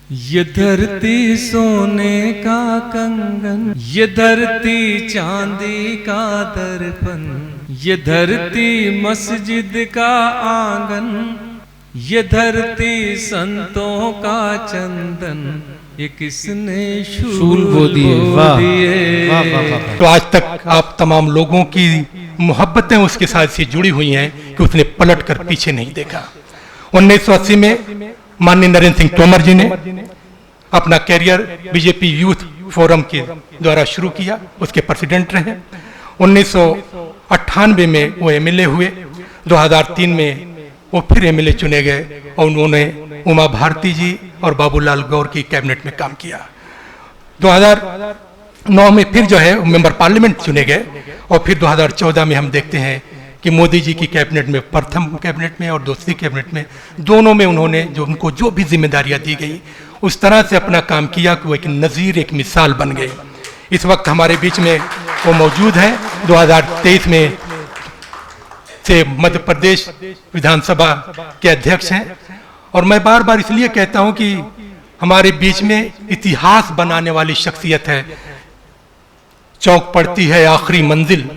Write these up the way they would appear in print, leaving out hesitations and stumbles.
ये धरती सोने का कंगन, ये धरती चांदी का दर्पण, ये धरती मस्जिद का आंगन, ये धरती संतों का चंदन, ये किसने शूल बो दिए। तो आज तक आप तमाम लोगों की मोहब्बतें उसके साथ से जुड़ी हुई हैं कि उसने पलट कर पीछे नहीं देखा। 1980 में माननीय नरेंद्र सिंह तोमर जी ने अपना कैरियर बीजेपी यूथ फोरम के द्वारा शुरू किया, उसके प्रेसिडेंट रहे। 1998 में वो एमएलए हुए, 2003 में वो फिर एमएलए चुने गए और उन्होंने उमा भारती जी और बाबूलाल गौर की कैबिनेट में काम किया। 2009 में फिर जो है मेंबर पार्लियामेंट चुने गए और फिर 2014 में हम देखते हैं कि मोदी जी की कैबिनेट में, प्रथम कैबिनेट में और दूसरी कैबिनेट में, दोनों में उन्होंने उनको जो भी जिम्मेदारियां दी गई उस तरह से अपना काम किया कि वो एक नज़ीर, एक मिसाल बन गए। इस वक्त हमारे बीच में वो मौजूद हैं। 2023 में से मध्य प्रदेश विधानसभा के अध्यक्ष हैं और मैं बार बार इसलिए कहता हूं कि हमारे बीच में इतिहास बनाने वाली शख्सियत है। चौंक पड़ती है आखिरी मंजिल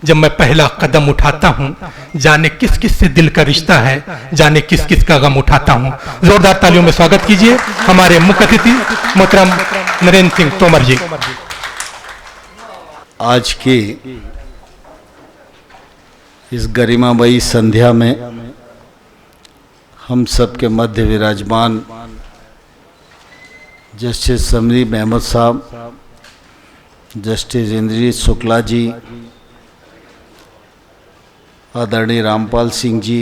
जब मैं पहला कदम उठाता हूं, जाने किस किस से दिल का रिश्ता है, जाने किस किस का गम उठाता हूं। जोरदार तालियों में स्वागत कीजिए हमारे मुख्य अतिथि मोहतरम नरेंद्र सिंह तोमर जी। आज की इस गरिमामयी संध्या में हम सबके मध्य विराजमान जस्टिस समरी अहमद साहब, जस्टिस इंद्रजीत शुक्ला जी, आदरणीय रामपाल सिंह जी,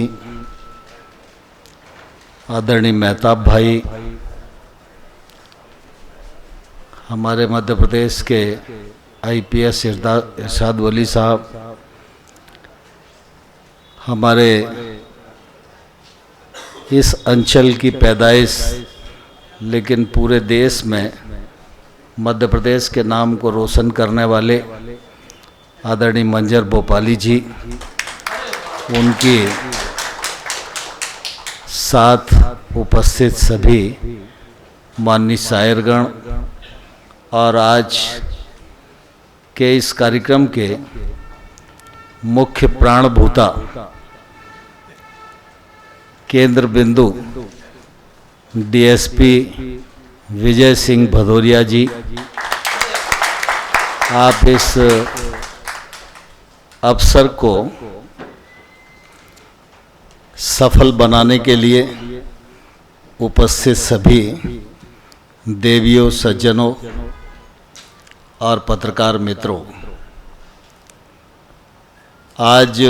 आदरणीय मेहताब भाई, हमारे मध्य प्रदेश के आईपीएस इरशाद वली साहब, हमारे इस अंचल की पैदाइश लेकिन पूरे देश में मध्य प्रदेश के नाम को रोशन करने वाले आदरणीय मंजर भोपाली जी, उनके साथ उपस्थित सभी माननीय शायरगण और आज के इस कार्यक्रम के मुख्य प्राणभूता केंद्र बिंदु डीएसपी विजय सिंह भदौरिया जी, आप इस अवसर को सफल बनाने के लिए उपस्थित सभी देवियों, सज्जनों और पत्रकार मित्रों, आज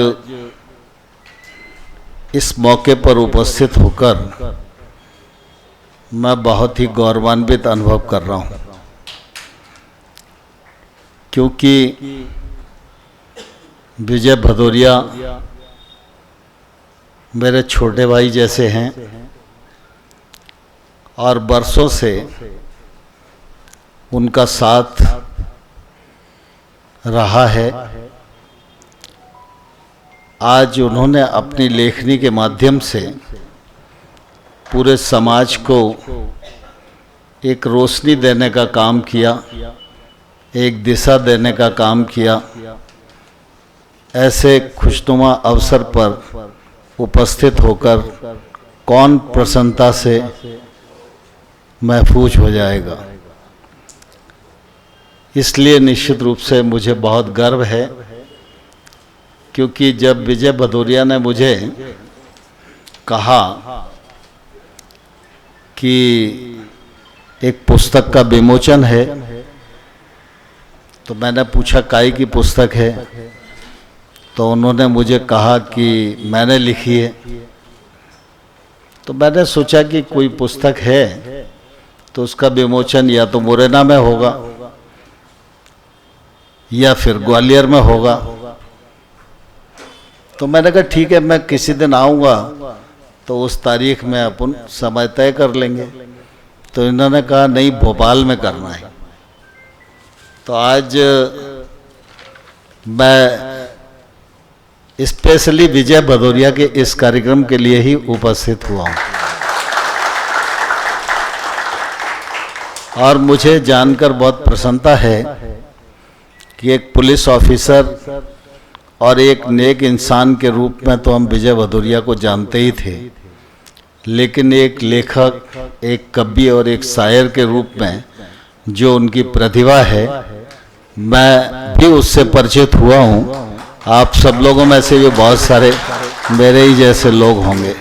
इस मौके पर उपस्थित होकर मैं बहुत ही गौरवान्वित अनुभव कर रहा हूं, क्योंकि विजय भदौरिया मेरे छोटे भाई जैसे हैं और बरसों से उनका साथ रहा है। आज उन्होंने अपनी लेखनी के माध्यम से पूरे समाज को एक रोशनी देने का काम किया, एक दिशा देने का काम किया। ऐसे खुशनुमा अवसर पर उपस्थित होकर कौन प्रसन्नता से महफूज हो जाएगा। इसलिए निश्चित रूप से मुझे बहुत गर्व है, क्योंकि जब विजय भदौरिया ने मुझे कहा कि एक पुस्तक का विमोचन है, तो मैंने पूछा काय की पुस्तक है, तो उन्होंने मुझे कहा कि मैंने लिखी है। तो मैंने सोचा कि कोई पुस्तक है तो उसका विमोचन या तो मुरैना में होगा या फिर ग्वालियर में होगा। तो मैंने कहा ठीक है, मैं किसी दिन आऊँगा तो उस तारीख में अपन समय तय कर लेंगे। तो इन्होंने कहा नहीं, भोपाल में करना है। तो आज मैं स्पेशली विजय भदौरिया के इस कार्यक्रम के लिए ही उपस्थित हुआ हूँ। और मुझे जानकर बहुत प्रसन्नता है कि एक पुलिस ऑफिसर और एक नेक इंसान के रूप में तो हम विजय भदौरिया को जानते ही थे, लेकिन एक लेखक, एक कवि और एक शायर के रूप में जो उनकी प्रतिभा है, मैं भी उससे परिचित हुआ हूँ। आप सब लोगों में से भी बहुत सारे मेरे ही जैसे लोग होंगे।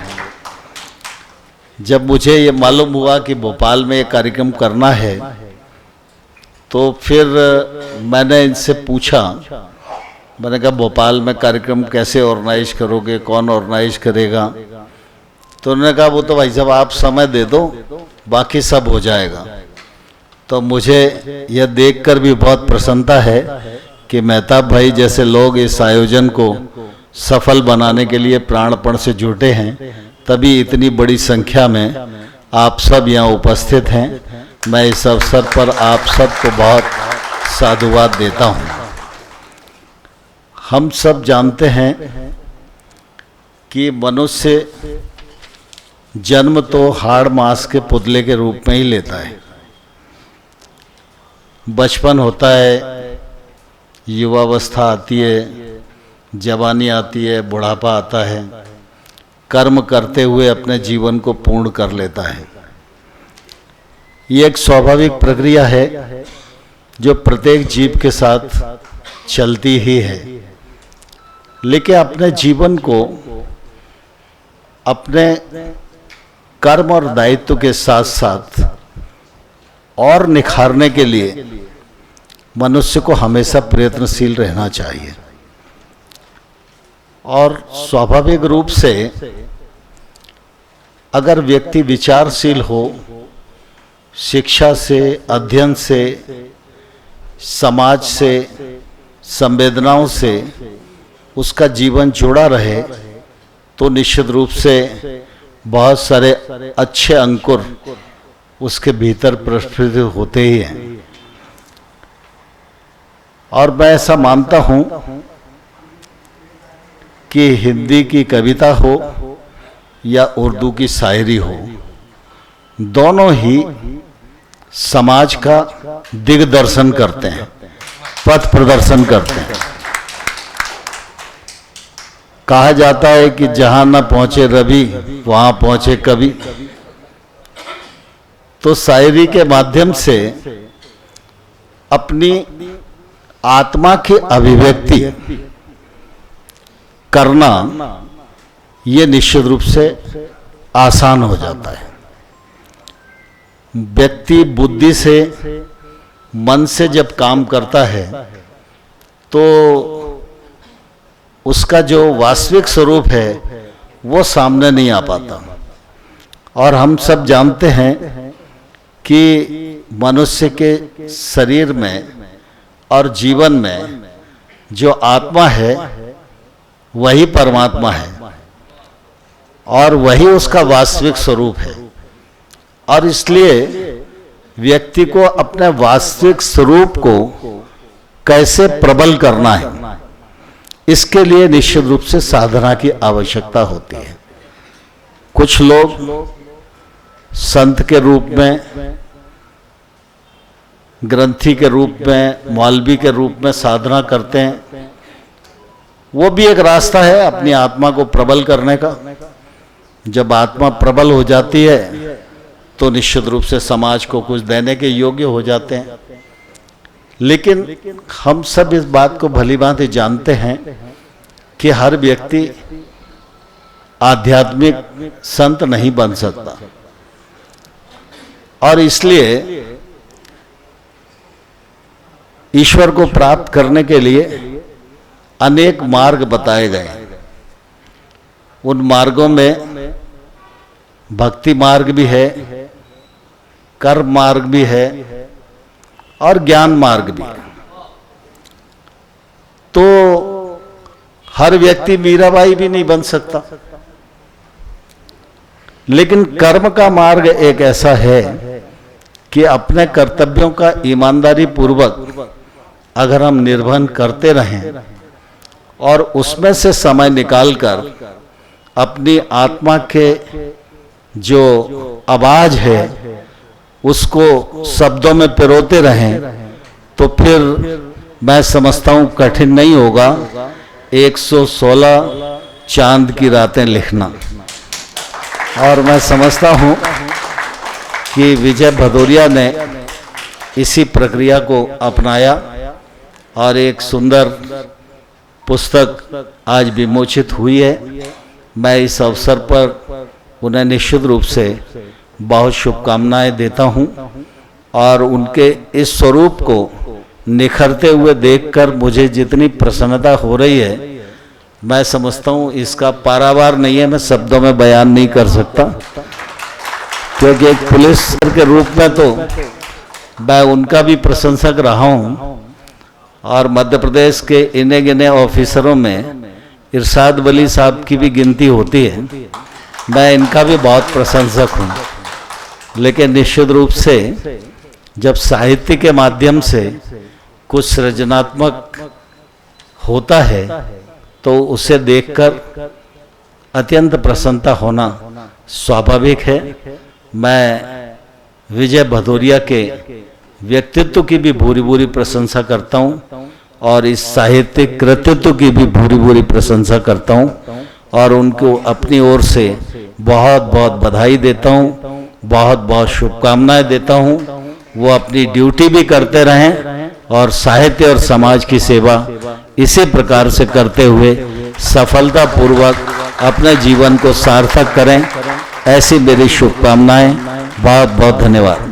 जब मुझे ये मालूम हुआ कि भोपाल में ये कार्यक्रम करना है, तो फिर मैंने इनसे पूछा, मैंने कहा भोपाल में कार्यक्रम कैसे ऑर्गेनाइज करोगे, कौन ऑर्गेनाइज करेगा? तो उन्होंने कहा वो तो भाई साहब आप समय दे दो, बाकी सब हो जाएगा। तो मुझे यह देखकर भी बहुत प्रसन्नता है कि मेहताब भाई जैसे लोग इस आयोजन को सफल बनाने के लिए प्राणपण से जुटे हैं, तभी इतनी बड़ी संख्या में आप सब यहाँ उपस्थित हैं। मैं इस अवसर पर आप सबको बहुत साधुवाद देता हूँ। हम सब जानते हैं कि मनुष्य जन्म तो हाड़ मांस के पुतले के रूप में ही लेता है। बचपन होता है, युवावस्था आती है, जवानी आती है, बुढ़ापा आता है, कर्म करते हुए अपने जीवन को पूर्ण कर लेता है। ये एक स्वाभाविक प्रक्रिया है जो प्रत्येक जीव के साथ चलती ही है। लेकिन अपने जीवन को अपने कर्म और दायित्व के साथ साथ और निखारने के लिए मनुष्य को हमेशा प्रयत्नशील रहना चाहिए। और स्वाभाविक रूप से अगर व्यक्ति विचारशील हो, शिक्षा से, अध्ययन से, समाज से, संवेदनाओं से उसका जीवन जुड़ा रहे, तो निश्चित रूप से बहुत सारे अच्छे अंकुर उसके भीतर प्रस्फुटित होते ही हैं। और मैं ऐसा मानता हूं कि हिंदी की कविता हो या उर्दू की शायरी हो, दोनों ही समाज का दिग्दर्शन करते हैं, पथ प्रदर्शन करते हैं। कहा जाता है कि जहां न पहुंचे रवि वहां पहुंचे कवि। तो शायरी के माध्यम से अपनी आत्मा की अभिव्यक्ति करना ये निश्चित रूप से आसान हो जाता है। व्यक्ति बुद्धि से, मन से जब काम करता है तो उसका जो वास्तविक स्वरूप है वो सामने नहीं आ पाता। और हम सब जानते हैं कि मनुष्य के शरीर में और जीवन में जो आत्मा है वही परमात्मा है और वही उसका वास्तविक स्वरूप है। और इसलिए व्यक्ति को अपने वास्तविक स्वरूप को कैसे प्रबल करना है, इसके लिए निश्चित रूप से साधना की आवश्यकता होती है। कुछ लोग संत के रूप में, ग्रंथी के रूप में, मौलवी के रूप में साधना करते हैं। वो भी एक रास्ता है अपनी आत्मा को प्रबल करने का। जब आत्मा प्रबल हो जाती है तो निश्चित रूप से समाज को कुछ देने के योग्य हो जाते हैं। लेकिन हम सब इस बात को भली भांति जानते हैं कि हर व्यक्ति आध्यात्मिक संत नहीं बन सकता। और इसलिए ईश्वर को प्राप्त करने के लिए अनेक मार्ग बताए गए। उन मार्गों में भक्ति मार्ग भी है, कर्म मार्ग भी है और ज्ञान मार्ग भी है। तो हर व्यक्ति मीराबाई भी नहीं बन सकता, लेकिन कर्म का मार्ग एक ऐसा है कि अपने कर्तव्यों का ईमानदारी पूर्वक अगर हम निर्वहन करते रहें और उसमें से समय निकालकर अपनी आत्मा के जो आवाज है उसको शब्दों में पिरोते रहें तो फिर मैं समझता हूँ कठिन नहीं होगा 116 चांद की रातें लिखना। और मैं समझता हूँ कि विजय भदौरिया ने इसी प्रक्रिया को अपनाया और एक सुंदर पुस्तक आज विमोचित हुई है। मैं इस अवसर पर उन्हें निश्चित रूप से बहुत शुभकामनाएं देता हूं और उनके इस स्वरूप को निखरते हुए देखकर मुझे जितनी प्रसन्नता हो रही है, मैं समझता हूं इसका पारावार नहीं है, मैं शब्दों में बयान नहीं कर सकता। क्योंकि एक पुलिस के रूप में तो मैं उनका भी प्रशंसक रहा हूं और मध्य प्रदेश के इने गिने ऑफिसरों में इरशाद वली साहब की भी गिनती होती है। मैं इनका भी बहुत प्रशंसक हूं, लेकिन निश्चित रूप से जब साहित्य के माध्यम से कुछ सृजनात्मक होता है तो उसे देखकर अत्यंत प्रसन्नता होना स्वाभाविक है। मैं विजय भदौरिया के व्यक्तित्व की भी भूरी भूरी प्रशंसा करता हूं और इस साहित्यिक कृतित्व की भी भूरी भूरी प्रशंसा करता हूं और उनको अपनी ओर से बहुत बहुत बधाई देता हूं, बहुत बहुत शुभकामनाएं देता हूं। वो अपनी ड्यूटी भी करते रहें और साहित्य और समाज की सेवा इसी प्रकार से करते हुए सफलतापूर्वक अपने जीवन को सार्थक करें, ऐसी मेरी शुभकामनाएं। बहुत बहुत धन्यवाद।